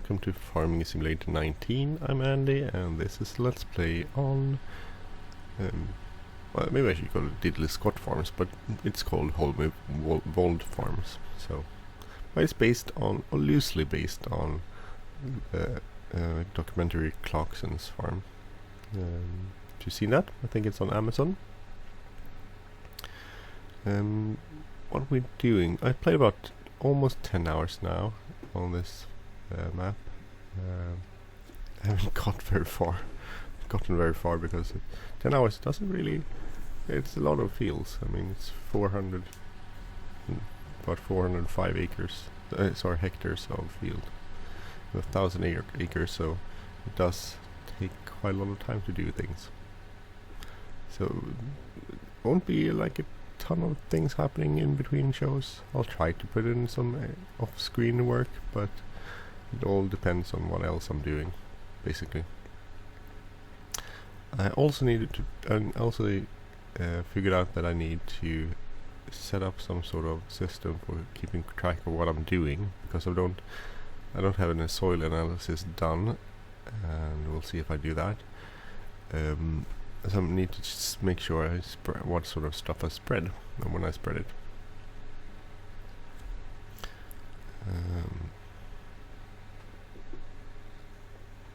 welcome to Farming Simulator 19. I'm Andy, and this is Let's Play on... well, maybe I should call it Diddly Squat Farms, but it's called Holme Wold Farms. So, but it's based on, or loosely based on, the documentary Clarkson's farm. Have you seen that? I think it's on Amazon. What we're doing, I played about almost 10 hours now on this map. I haven't gotten very far because 10 hours doesn't really, it's a lot of fields. I mean, it's about 405 acres, hectares of field, 1,000 acres, so it does take quite a lot of time to do things. So it won't be like a ton of things happening in between shows. I'll try to put in some off-screen work, but it all depends on what else I'm doing, basically. I also needed to, figured out that I need to set up some sort of system for keeping track of what I'm doing, because I don't have any soil analysis done, and we'll see if I do that. So I need to just make sure I what sort of stuff I spread and when I spread it.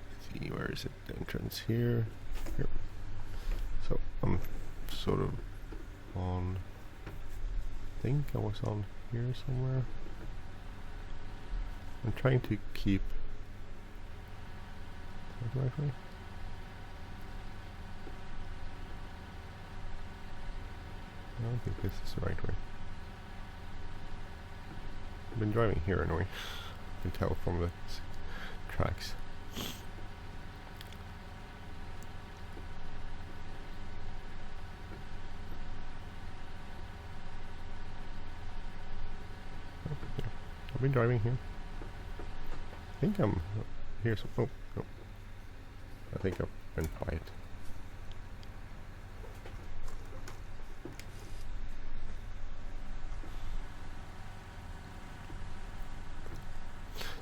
Let's see, where is it? The entrance here. Here. So I'm sort of on. I think I was on here somewhere. I'm trying to keep. Is that the right way? I don't think this is the right way. I've been driving here anyway. You can tell from the tracks. Oh, yeah. I've been driving here. I think I'm here. Oh, no. I think I've been quiet.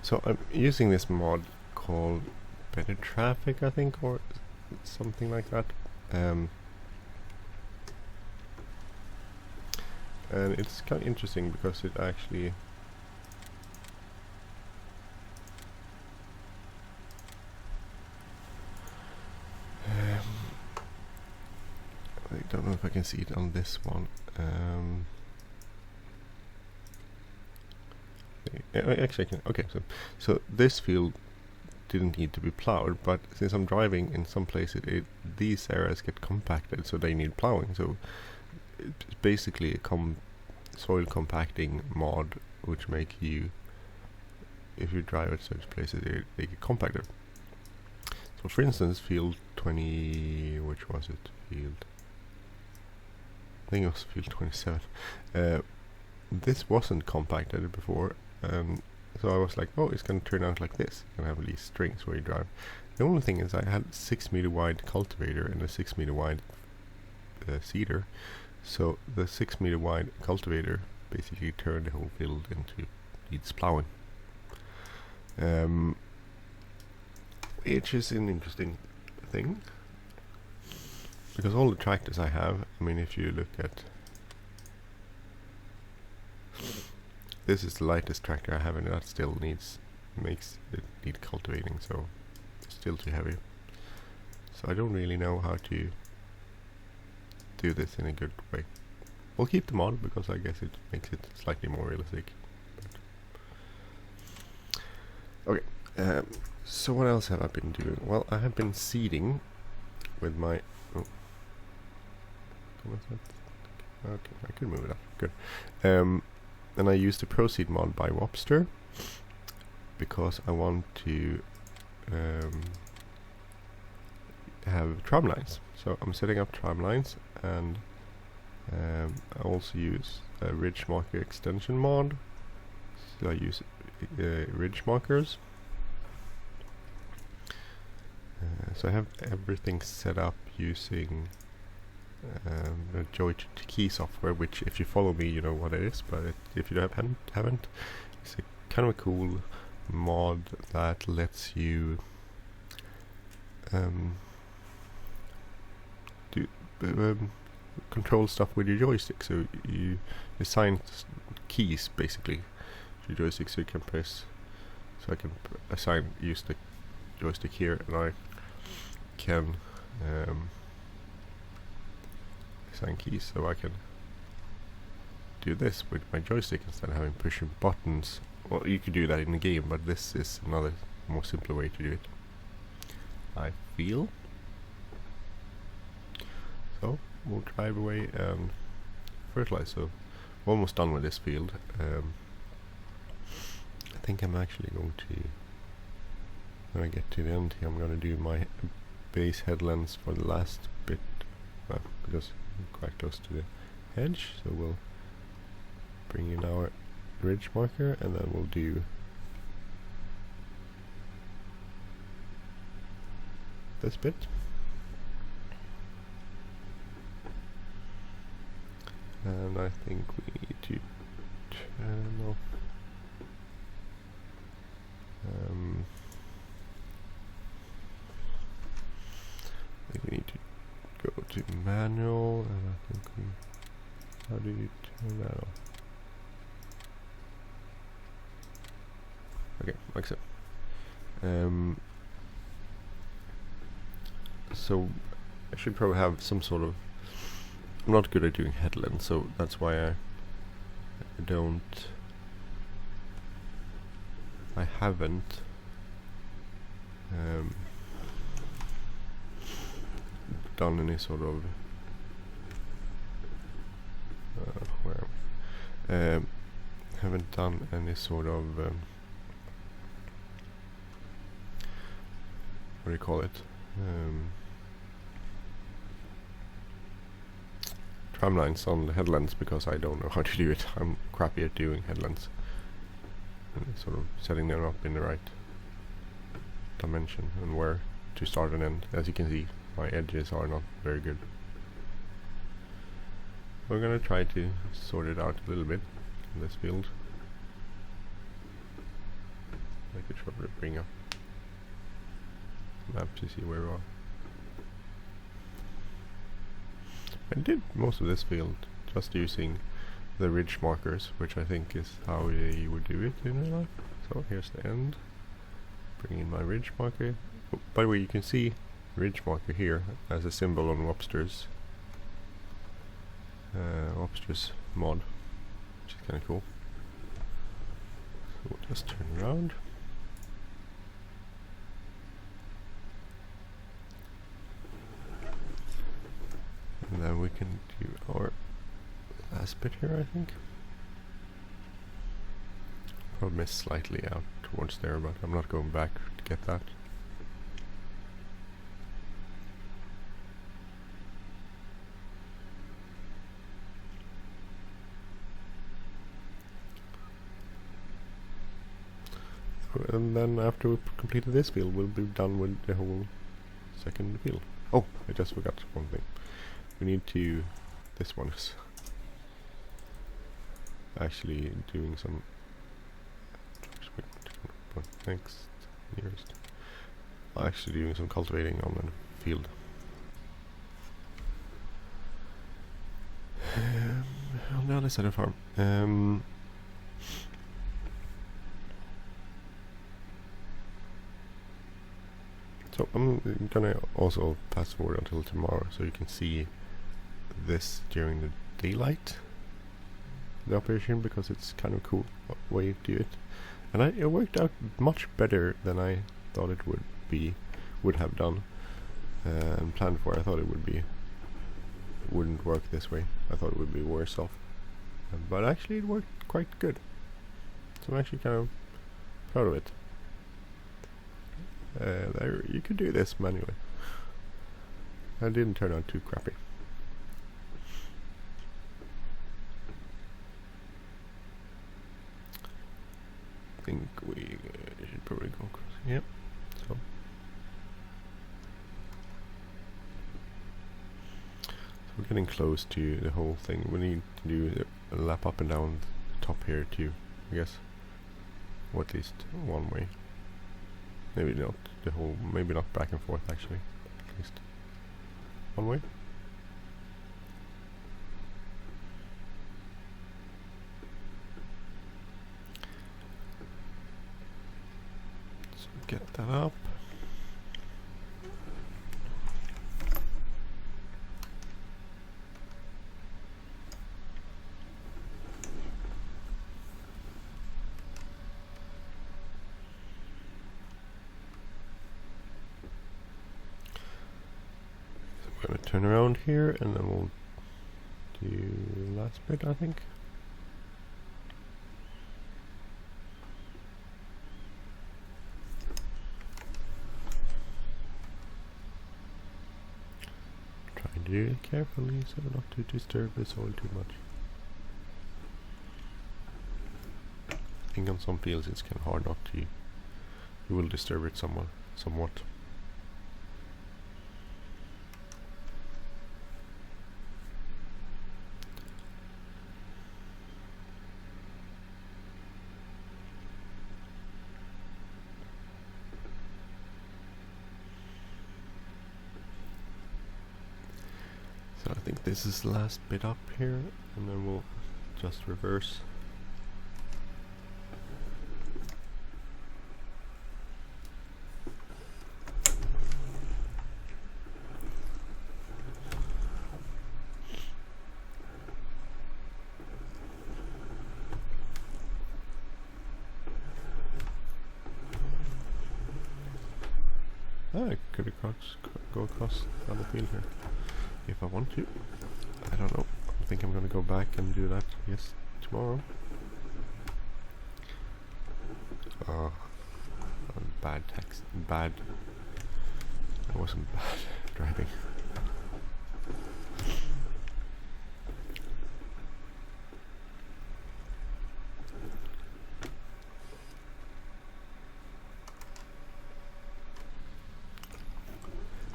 So I'm using this mod called Better Traffic, I think, or something like that. And it's kind of interesting because it actually I don't know if I can see it on this one. Actually I can. Okay, so this field didn't need to be plowed, but since I'm driving in some places, these areas get compacted, so they need plowing. So it's basically a soil compacting mod, which make you, if you drive at such places, they get compacted. So for instance, field 20, which was it? I think it was field 27. This wasn't compacted before. So I was like, oh, it's going to turn out like this. You're going to have these strings where you drive. The only thing is I had 6 meter wide cultivator and a 6 meter wide seeder. So the 6 meter wide cultivator basically turned the whole field into needs plowing. Which is an interesting thing. Because all the tractors I have, I mean, if you look at... This is the lightest tractor I have, and that still makes it need cultivating, so it's still too heavy. So I don't really know how to do this in a good way. We'll keep them on because I guess it makes it slightly more realistic. Okay, so what else have I been doing? Well, I have been seeding with my... Oh. Okay, I can move it up. Good. And I used the Proceed mod by Wobster because I want to have tramlines. So I'm setting up tramlines, and I also use a ridge marker extension mod. So I use ridge markers. So I have everything set up using the Joy Key software, which if you follow me you know what it is, but if you haven't, it's a kind of a cool mod that lets you do control stuff with your joystick. So you assign keys basically to your joystick, so you can press. So I can use the joystick here, and I can assign keys, so I can do this with my joystick instead of having pushing buttons. Well, you could do that in the game, but this is another more simpler way to do it, I feel. So we'll drive away and fertilize. So we're almost done with this field. I think I'm actually going to, when I get to the end here, I'm going to do my base headlands for the last bit, because I'm quite close to the edge. So we'll bring in our ridge marker, and then we'll do this bit. And I think we need to turn off I think we need to go to manual, and I think how do you turn that off? Okay, like so. So I should probably have some sort of, I'm not good at doing headlands, so that's why I haven't done any sort of haven't done any sort of what do you call it, trimlines on the headlands, because I don't know how to do it. I'm crappy at doing headlands and sort of setting them up in the right dimension and where to start and end. As you can see, my edges are not very good. We're gonna try to sort it out a little bit in this field. I could try to bring up the map to see where we are. I did most of this field just using the ridge markers, which I think is how you would do it in real life. So here's the end. Bring in my ridge marker. Oh, by the way, you can see ridge marker here as a symbol on Webster's mod, which is kind of cool. So we'll just turn around. And then we can do our last bit here, I think. Probably missed slightly out towards there, but I'm not going back to get that. And then after we've completed this field, we'll be done with the whole second field. Oh, I just forgot one thing. We need to, this one is actually doing some, next, nearest, actually doing some cultivating on the field. On the other side of the farm. So I'm gonna also fast forward until tomorrow, so you can see this during the daylight, the operation, because it's kind of cool way to do it. And it worked out much better than I thought it would have done and planned for. I thought it wouldn't work this way. I thought it would be worse off, but actually it worked quite good. So I'm actually kind of proud of it. You could do this manually. It didn't turn out too crappy. I think we should probably go across. Yep. So we're getting close to the whole thing. We need to do a lap up and down the top here too, I guess. or at least one way. Maybe not the whole, maybe not back and forth actually, at least one way. So get that up. Gonna turn around here and then we'll do the last bit, I think. Try and do it carefully so not to disturb the soil too much. I think on some fields it's kind of hard not to. You will disturb it somewhat. So I think this is the last bit up here, and then we'll just reverse. I could go across down the field here if I want to. I don't know. I think I'm gonna go back and do that tomorrow. Bad text. Bad. That wasn't bad driving.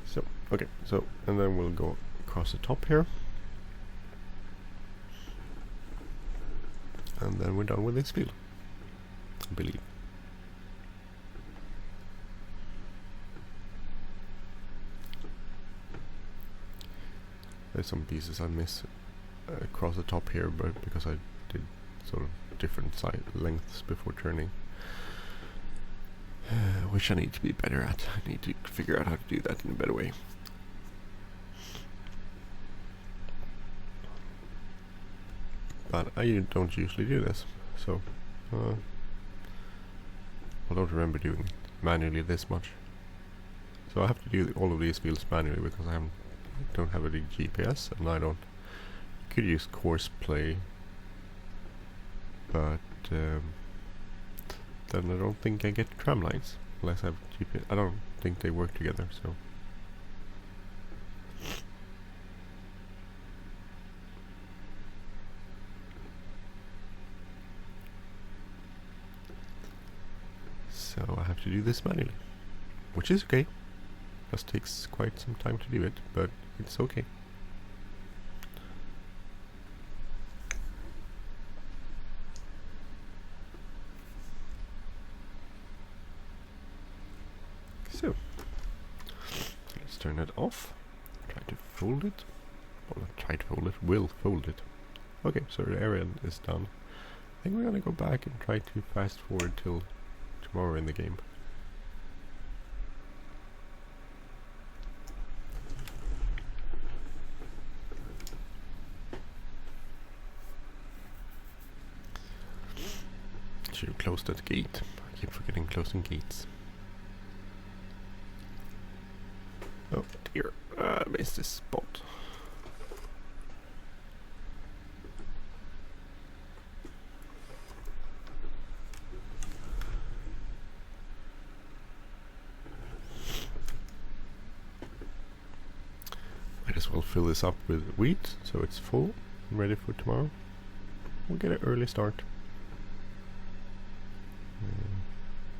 So, okay, so, and then we'll go across the top here. And then we're done with this field, I believe. There's some pieces I miss across the top here, but because I did sort of different side lengths before turning. Which I need to be better at. I need to figure out how to do that in a better way. But I don't usually do this, so I don't remember doing it manually this much. So I have to do all of these fields manually because I don't have any GPS, and I could use course play, but then I don't think I get tram lines unless I have GPS. I don't think they work together, so. So I have to do this manually, which is okay. Just takes quite some time to do it, but it's okay. So, let's turn it off. Try to fold it. Well, not try to fold it, will fold it. Okay, so the area is done. I think we're gonna go back and try to fast forward till tomorrow in the game. Should close that gate. I keep forgetting closing gates. Oh dear, I missed this spot. Might as well fill this up with wheat so it's full and ready for tomorrow. We'll get an early start.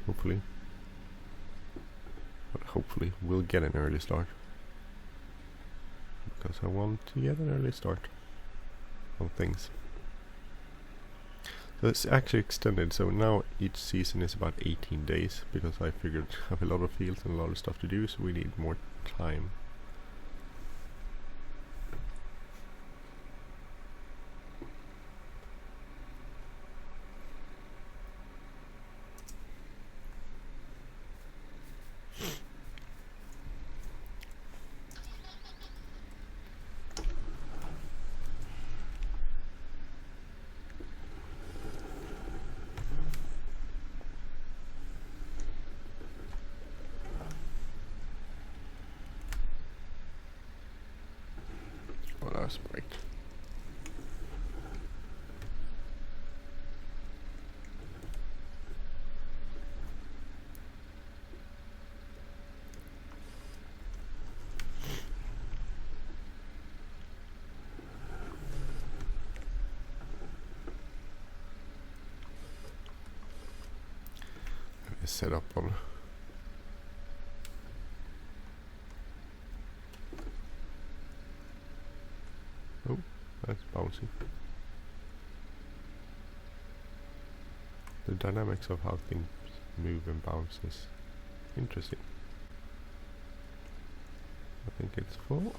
Hopefully. But hopefully we'll get an early start. Because I want to get an early start on things. So it's actually extended, so now each season is about 18 days, because I figured I have a lot of fields and a lot of stuff to do, so we need more time. Oh, that's bright. Set up on. Oh, that's bouncy. The dynamics of how things move and bounce is interesting. I think it's full.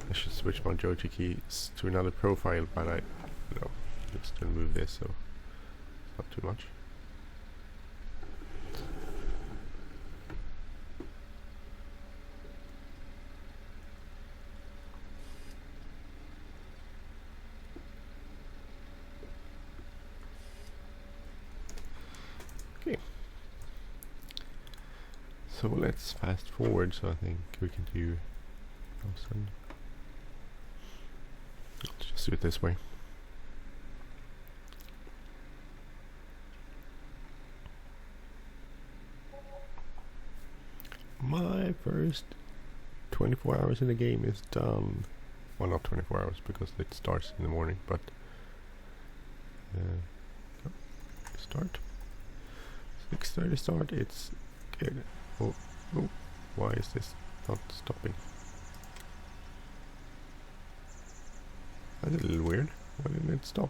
I should switch my Joji keys to another profile, but I just gonna move this so it's not too much. Okay. So let's fast forward, so I think we can do 1000. Let's just do it this way. My first 24 hours in the game is done. Well, not 24 hours because it starts in the morning, but start. 6:30 start. It's good. Oh, why is this not stopping? That's a little weird. Why didn't it stop?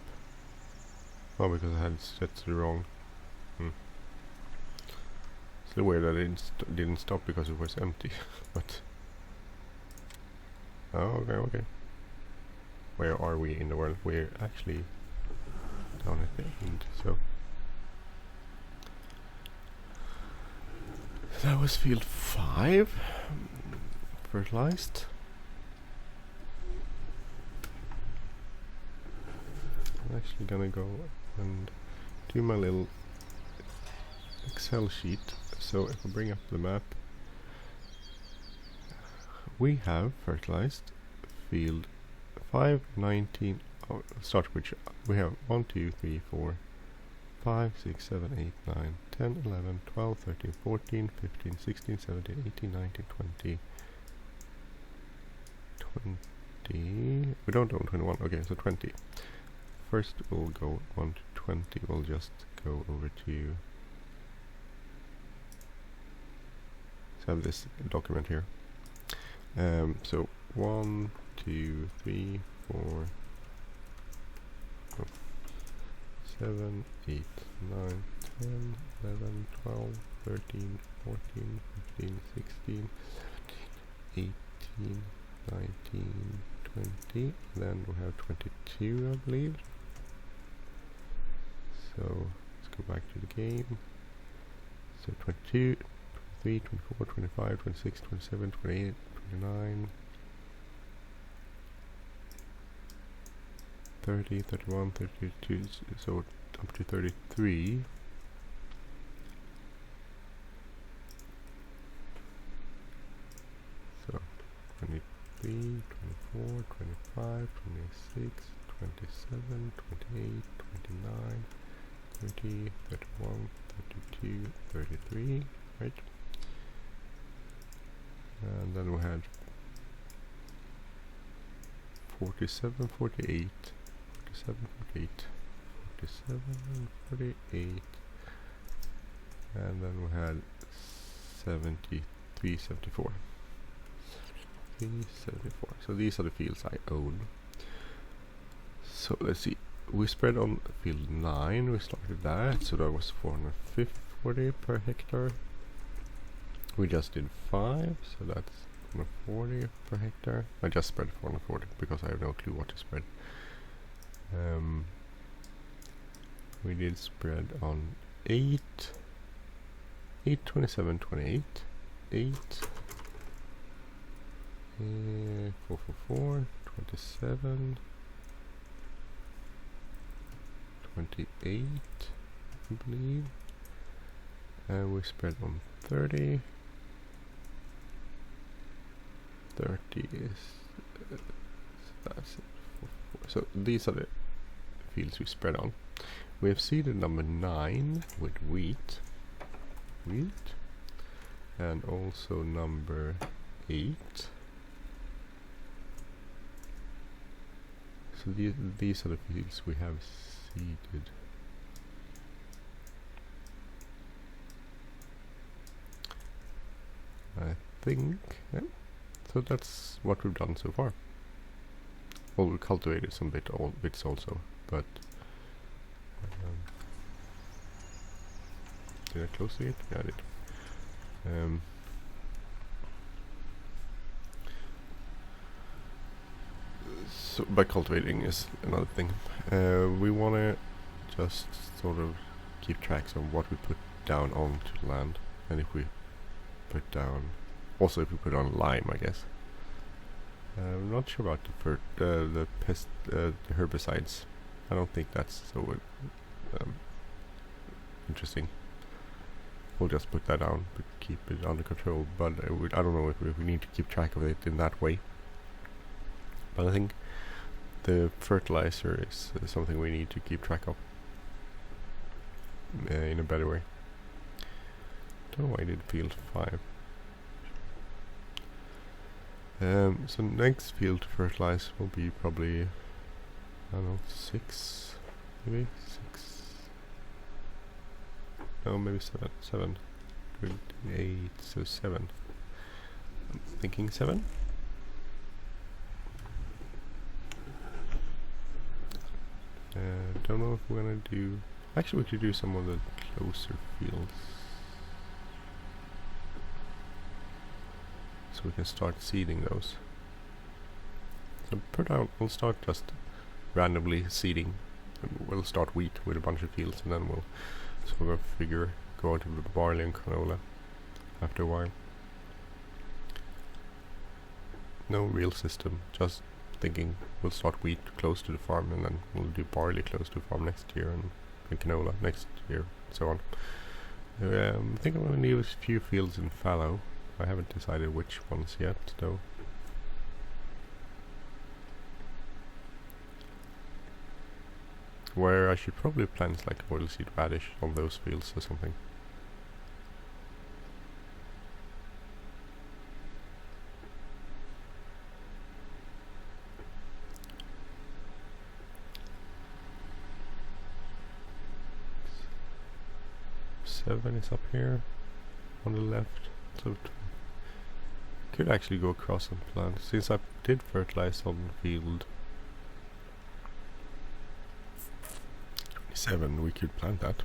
Oh, because I had it set to the wrong. It's a little weird that it didn't stop because it was empty. But oh, okay. Where are we in the world? We're actually down at the end. So that was field 5. Fertilized. I'm actually gonna go and do my little Excel sheet. So if I bring up the map, we have fertilized field 5, 19. Oh, start which we have 1, 2, 3, 4, 5, 6, 7, 8, 9, 10, 11, 12, 13, 14, 15, 16, 17, 18, 19, 20. We don't own 21. Okay, so 20. First we'll go 1 to 20. We'll just go over to have this document here. So 1, 2, 3, 4, 7, 8, 9, 10, 11, 12, 13, 14, 15, 16, 17, 18, 19, 20. Then we have 22, I believe. So let's go back to the game. So 22, 23, 24, 25, 26, 27, 28, 29, 30, 31, 32, so up to 33. So 23, 24, 25, 26, 27, 28, 29, 30, 31, 32, 33, right? And then we had 47, 48, 47, 48, 47, 48, and then we had 73, 74. 74. So these are the fields I own. So let's see. We spread on field 9. We started that, so that was 440 per hectare. We just did 5, so that's 440 per hectare. I just spread 440 because I have no clue what to spread. We did spread on 8, 8, 27, 28, 8, 4, 4, 4, 27, 28, I believe. And we spread on 30. 30 is so that's it. 4, 4. So these are the fields we spread on. We have seeded number 9 with wheat, and also number 8. So these are the fields we have seeded. I think, yeah. So that's what we've done so far. Well, we cultivated some bits also, but did I close it? Yeah, I did. So by cultivating is another thing. We want to just sort of keep tracks of what we put down onto the land, and if we put down, also if we put on lime, I guess. I'm not sure about the pest, the herbicides. I don't think that's so interesting. We'll just put that down to keep it under control, but I don't know if we need to keep track of it in that way. But I think the fertilizer is something we need to keep track of in a better way. Don't know why I did field 5. So next field to fertilize will be probably, I don't know, 6, maybe 6. No, maybe 7. 7, 28, so 7. I'm thinking 7. Don't know if we're gonna do. Actually, we could do some of the closer fields, so we can start seeding those. So per down, we'll start just randomly seeding. We'll start wheat with a bunch of fields, and then we'll sort of go into the barley and canola after a while. No real system, just thinking we'll start wheat close to the farm, and then we'll do barley close to the farm next year, and canola next year, and so on. I think I'm going to leave a few fields in fallow. I haven't decided which ones yet, though. Where I should probably plant like oilseed radish on those fields or something. Seven is up here on the left, so could actually go across and plant. Since I did fertilize on field 27, we could plant that.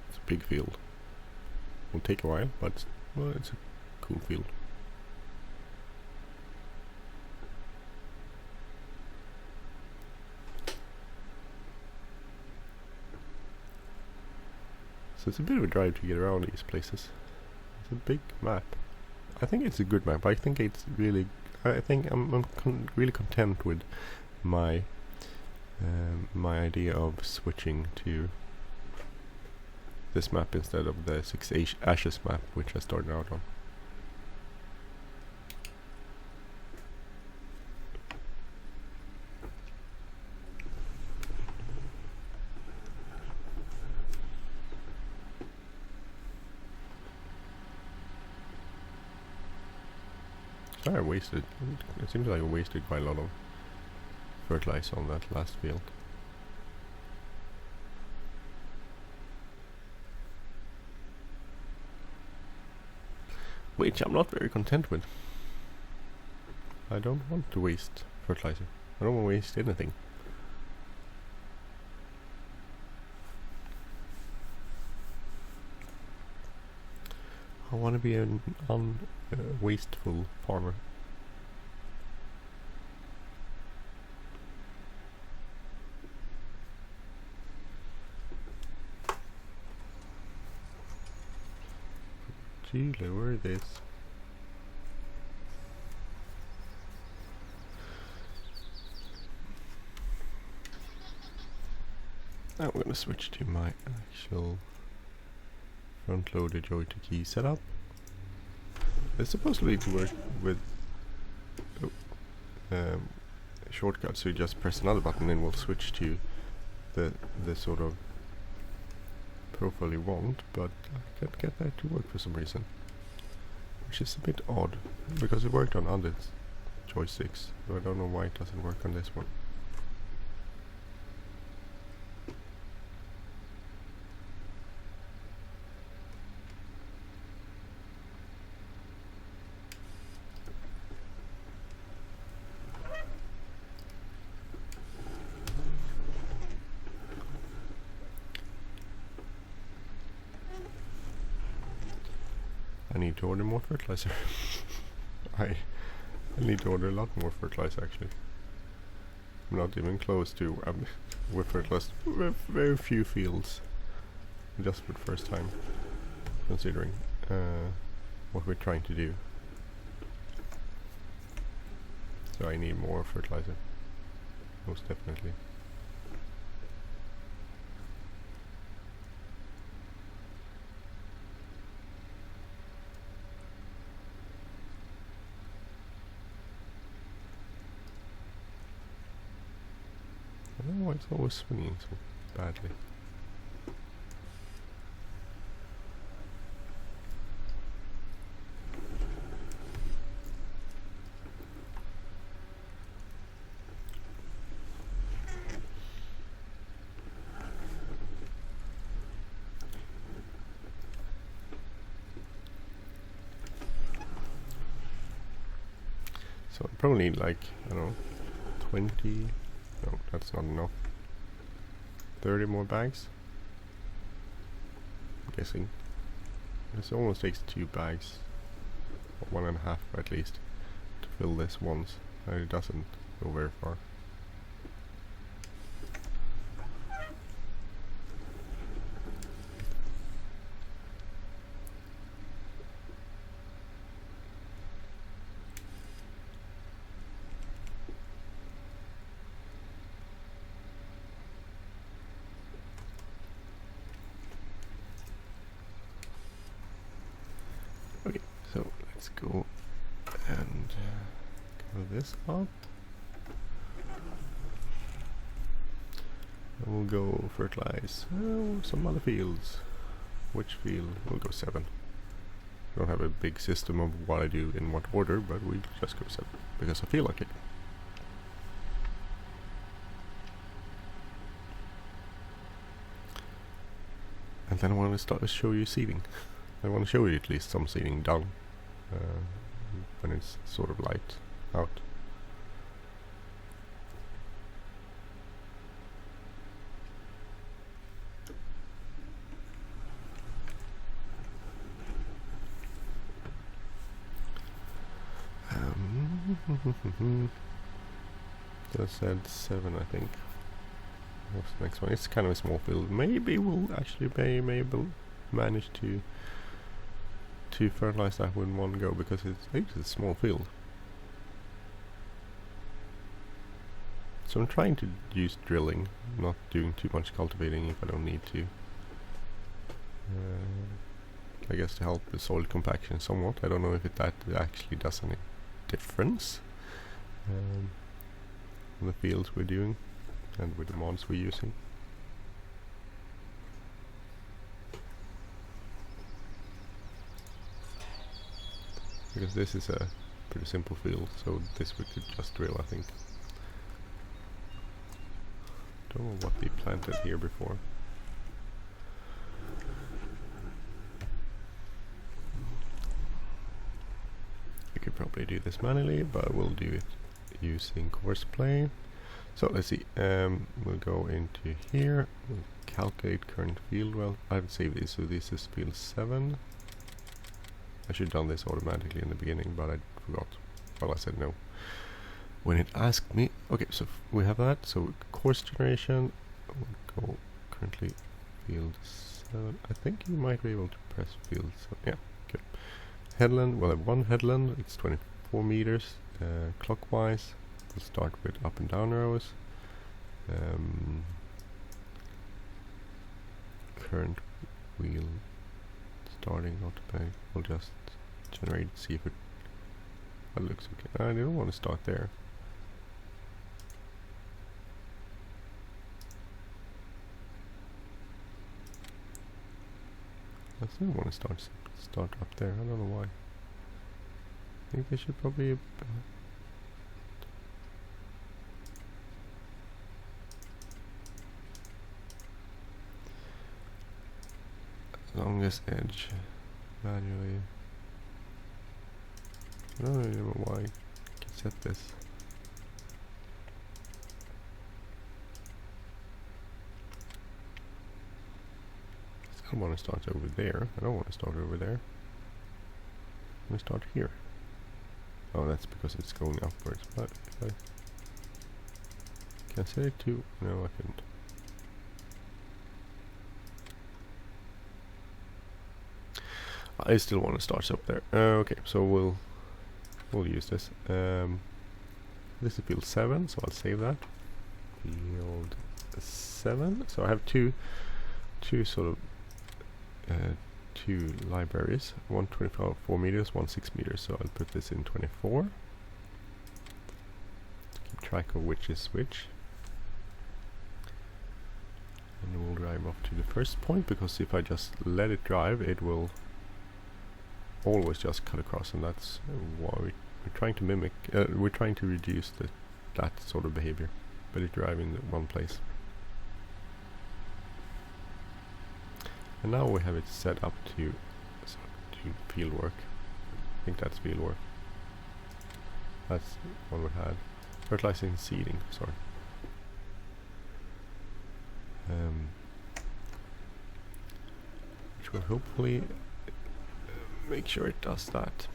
It's a big field. Will take a while, but well, it's a cool field. So it's a bit of a drive to get around these places. It's a big map. I think it's a good map. I think it's really. I think I'm really content with my my idea of switching to this map instead of the 6 ashes map, which I started out on. I wasted. It seems like I wasted quite a lot of fertilizer on that last field. which I'm not very content with. I don't want to waste fertilizer. I don't want to waste anything. I want to be an unwasteful farmer. Gee, lower this. Now I'm gonna switch to my actual front-loader joy to key setup. It's supposed to be to work with shortcuts, so you just press another button and we'll switch to the sort of profile you want, but I can't get that to work for some reason, which is a bit odd because it worked on other joysticks, so I don't know why it doesn't work on this one. I need to order more fertilizer. I need to order a lot more fertilizer actually. I'm not even close to with fertilizer, with very few fields. Just for the first time, considering what we're trying to do. So I need more fertilizer, most definitely. I don't know why it's always swinging so badly. So I probably need like, I don't know, 20, no, that's not enough. 30 more bags? I'm guessing. This almost takes 2 bags, or 1.5 at least, to fill this once, and it doesn't go very far. Okay, so let's go and go this up. And we'll go fertilize some other fields. Which field? We'll go 7. I don't have a big system of what I do in what order, but we just go 7 because I feel like it. And then I want to start to show you seeding. I want to show you at least some seeding done when it's sort of light out. So I said 7, I think. What's the next one? It's kind of a small field. Maybe we'll actually manage to fertilize that in one go because it's a small field. So I'm trying to use drilling, not doing too much cultivating if I don't need to. I guess to help the soil compaction somewhat. I don't know if that actually does any difference on the fields we're doing and with the mods we're using. Because this is a pretty simple field, so this we could just drill, I think. Don't know what we planted here before. should probably do this manually, but we'll do it using course play. So let's see, we'll go into here, we'll calculate current field. Well, I haven't saved this, so this is field 7. I should have done this automatically in the beginning, but I forgot. Well, I said no when it asked me. Okay, so we have that. So course generation, we'll go currently field 7. I think you might be able to press field 7. Yeah, good. Headland, we'll have one headland, it's 24 meters clockwise. We'll start with up and down arrows. Current wheel starting automatic. We'll just generate, see if it looks okay. I don't want to start there. I still want to start up there. I don't know why. I think they should probably longest edge manually. I don't really know why I can set this. I still want to start over there. I don't want to start over there. I want to start here. Oh, that's because it's going upwards. But if I can I set it to, no, I couldn't. I still want to start up there. Okay, so we'll use this. This is field 7, so I'll save that. Field 7. So I have two sort of two libraries. One 24 meters, one 6 meters. So I'll put this in 24. Keep track of which is which. And we'll drive up to the first point, because if I just let it drive, it will always just cut across, and that's why we're trying to mimic. We're trying to reduce that sort of behavior, but it drive in one place. And now we have it set up to field work. I think that's field work. That's one we had. Fertilizing and seeding. Sorry. Which will hopefully make sure it does that.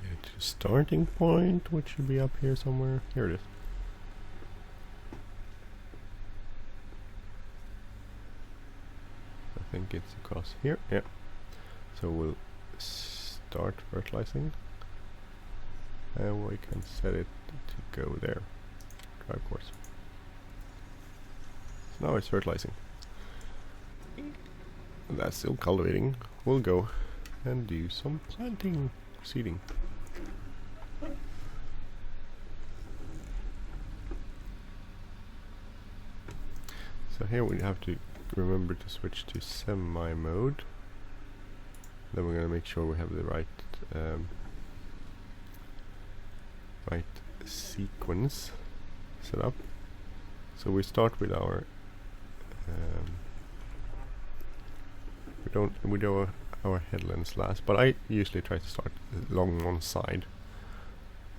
Get to starting point, which should be up here somewhere. Here it is. I think it's across here. Yeah. So we'll start fertilizing. And we can set it to go there. Drive course. So now it's fertilizing. And that's still cultivating. We'll go and do some planting, seeding. So here we have to remember to switch to semi mode. Then we're going to make sure we have the right sequence set up. So we start with our we do our headlands last, but I usually try to start along one side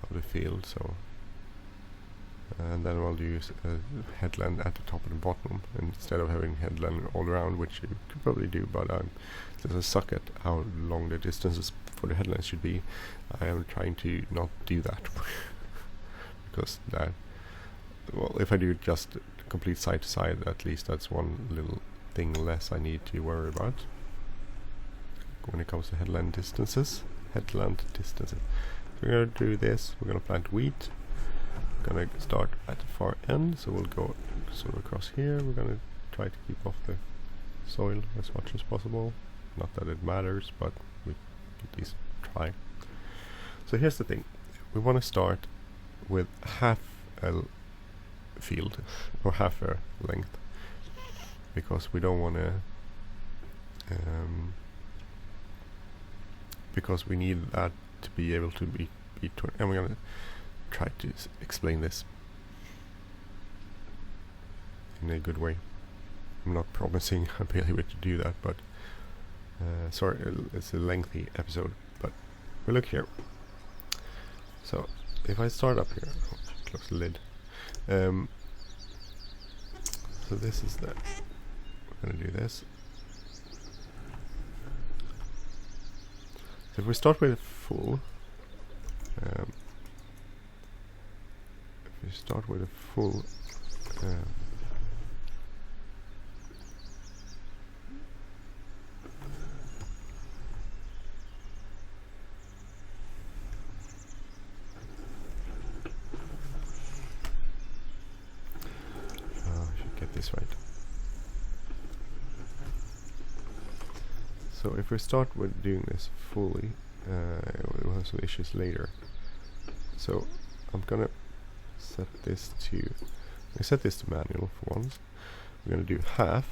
of the field. So and then we'll use a headland at the top and the bottom instead of having headland all around, which you could probably do, but since I suck at how long the distances for the headlands should be, I am trying to not do that. Because that, well, if I do just complete side to side, at least that's one little thing less I need to worry about when it comes to headland distances. So we're going to do this. We're going to plant wheat. We're going to start at the far end, so we'll go sort of across here. We're going to try to keep off the soil as much as possible. Not that it matters, but we at least try. So here's the thing. We want to start with half a field, or half a length, because we don't want to because we need that to be able to be and we're going to try to explain this. in a good way. I'm not promising I'll be able to do that, but sorry, it's a lengthy episode, but we look here. So if I start up here, close the lid. So this is that. We're gonna do this. So if we start with full, if we start with a full, this right. So if we start with doing this fully, we'll have some issues later. So I'm gonna set this to manual for once. We're gonna do half,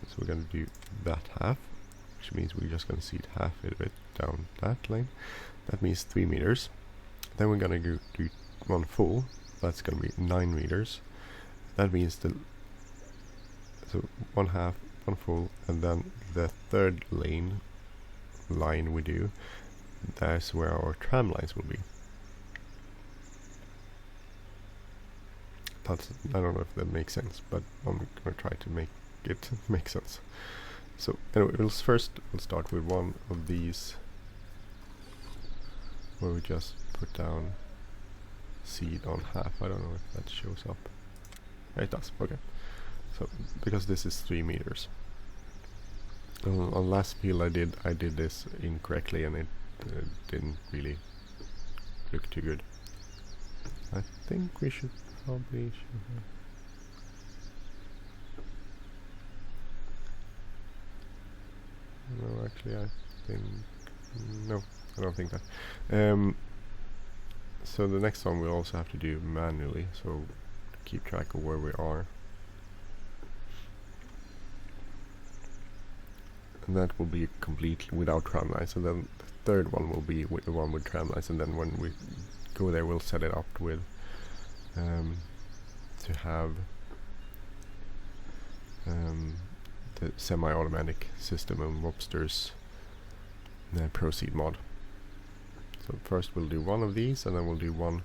so we're gonna do that half, which means we're just gonna seed half of it down that lane. That means 3 meters. Then we're gonna do one full. That's gonna be 9 meters. That means so one half, one full, and then the third line we do, that's where our tram lines will be. I don't know if that makes sense, but I'm gonna try to make it make sense. So anyway, we'll start with one of these where we just put down seed on half. I don't know if that shows up. It does, okay. So because this is 3 meters. On last field I did this incorrectly, and it didn't really look too good. I think we should probably no, actually I think no, I don't think that. So the next one we'll also have to do manually, so keep track of where we are. And that will be completely without tram lines, and then the third one will be with the one with tram lines, and then when we go there we'll set it up with to have the semi-automatic system of Wobster's Proceed mod. So first we'll do one of these, and then we'll do one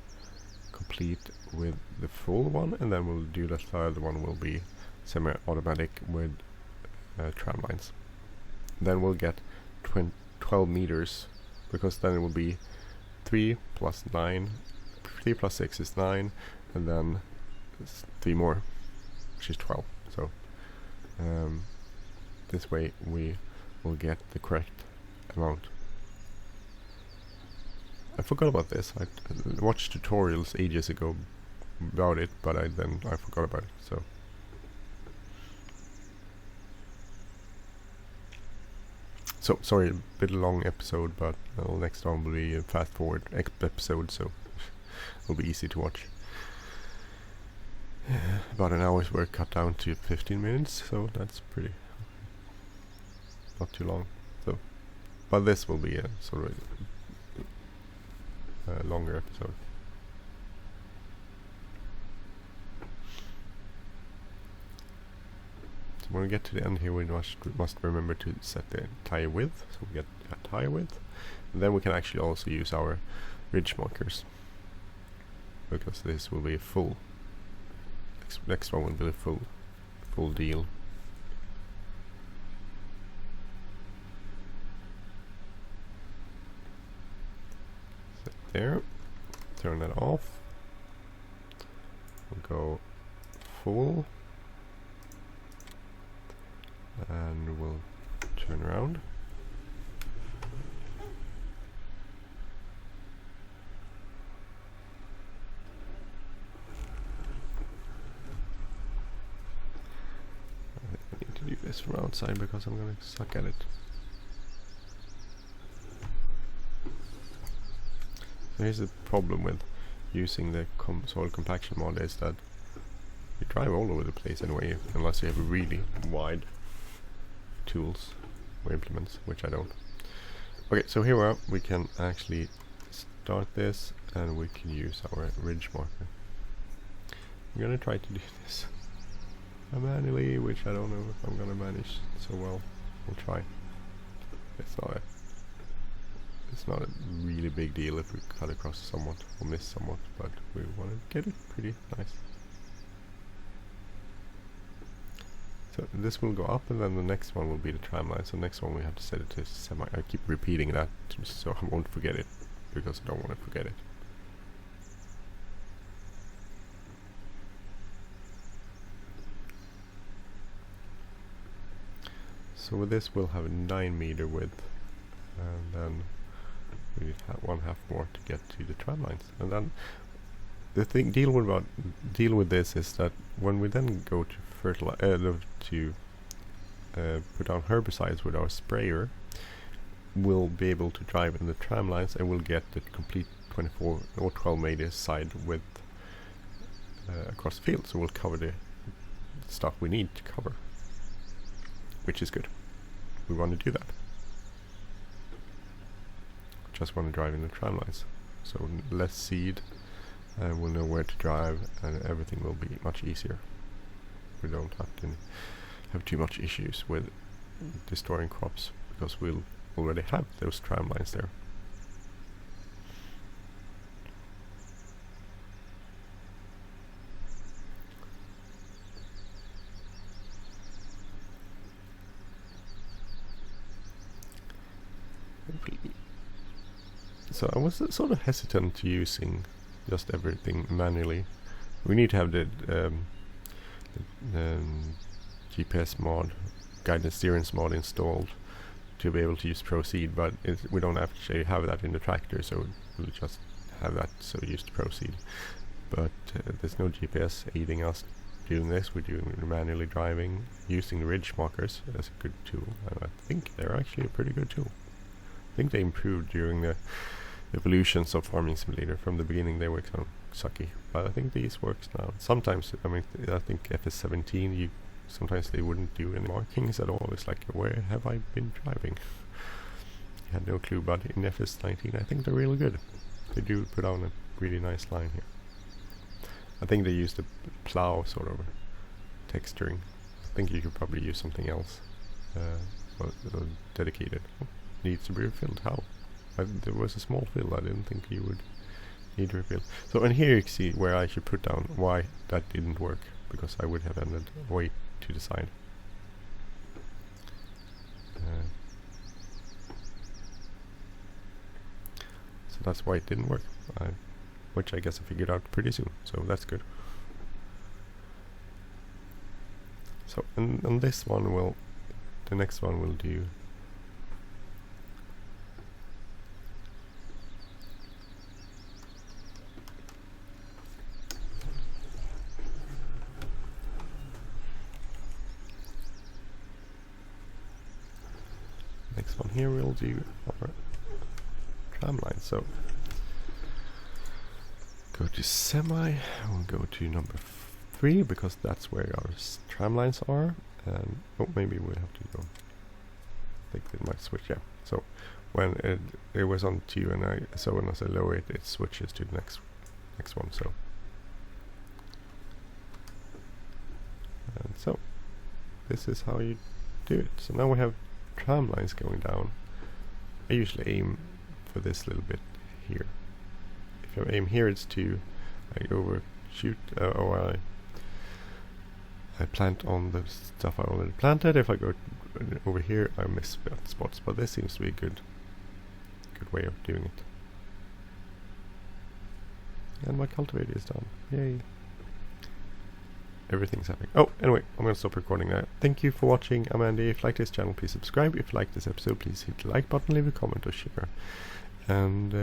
complete with the full one, and then we'll do the third one will be semi-automatic with tram lines. Then we'll get 12 meters, because then it will be 3 plus 9, 3 plus 6 is 9, and then 3 more, which is 12. So this way we will get the correct amount. I forgot about this. I watched tutorials ages ago about it, but I forgot about it. So sorry, a bit long episode, but next one will be a fast forward episode, so it'll be easy to watch. About an hour's work cut down to 15 minutes, so that's pretty not too long. So, but this will be a sort of a longer episode. When we get to the end here, we must remember to set the tire width, so we get a tire width, and then we can actually also use our ridge markers, because this will be a full. Next one will be a full deal. Set there, turn that off. We'll go full. And we'll turn around. I need to do this from outside because I'm going to suck at it. So here's the problem with using the soil compaction mod, is that you drive all over the place anyway, unless you have a really wide tools or implements, which I don't. Okay, so here we are. We can actually start this, and we can use our ridge marker. I'm gonna try to do this. manually, which I don't know if I'm gonna manage so well. We'll try. It's not a really big deal if we cut across somewhat or miss somewhat, but we want to get it pretty nice. So this will go up, and then the next one will be the tram line. So next one we have to set it to semi. I keep repeating that so I won't forget it, because I don't want to forget it. So with this we'll have a 9 meter width, and then we have 1/2 more to get to the tram lines. And then the deal with this is that when we then go to put down herbicides with our sprayer, we'll be able to drive in the tram lines and we'll get the complete 24 or 12 meter side width across the field. So we'll cover the stuff we need to cover, which is good. We want to do that. Just want to drive in the tram lines, so less seed, and we'll know where to drive, and everything will be much easier. We don't have to have too much issues with destroying crops, because we'll already have those tram lines there. So I was sort of hesitant to using just everything manually. We need to have the GPS mod, guidance steerance mod installed to be able to use Proceed, but we don't actually have that in the tractor, so we'll just have that so used to Proceed. But there's no GPS aiding us doing this. We're doing manually driving using the ridge markers as a good tool, and I think they're actually a pretty good tool. I think they improved during the evolutions of Farming Simulator. From the beginning they were kind of sucky, but I think these works now. Sometimes, I mean, I think FS19, sometimes they wouldn't do any markings at all. It's like, where have I been driving? I had no clue, but in FS19 I think they're really good. They do put on a really nice line here. I think they used the plow sort of texturing. I think you could probably use something else, dedicated. Needs to be refilled. How? There was a small fill. I didn't think you would need to refill. So, and here you can see where I should put down why that didn't work, because I would have ended way to the side. So that's why it didn't work, which I guess I figured out pretty soon, so that's good. So, and this one the next one will do here we'll do our tram line. So go to semi, we'll go to number 3 because that's where our tram lines are, and oh, maybe we'll have to go. I think it might switch, yeah. So when it was on 2, and when I lower it, it switches to the next one. So and so this is how you do it. So now we have tram lines going down. I usually aim for this little bit here. If I aim here, it's 2. I overshoot, or I plant on the stuff I already planted. If I go over here, I miss spots. But this seems to be a good way of doing it. And my cultivator is done. Yay! Everything's happening. Oh, anyway, I'm going to stop recording now. Thank you for watching. I'm Andy. If you like this channel, please subscribe. If you like this episode, please hit the like button, leave a comment or share. And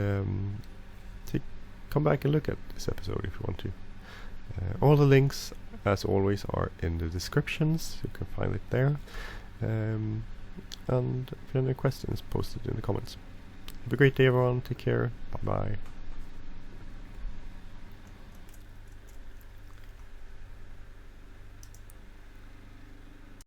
come back and look at this episode if you want to. All the links, as always, are in the descriptions. You can find it there. And if you have any questions, post it in the comments. Have a great day, everyone. Take care. Bye-bye.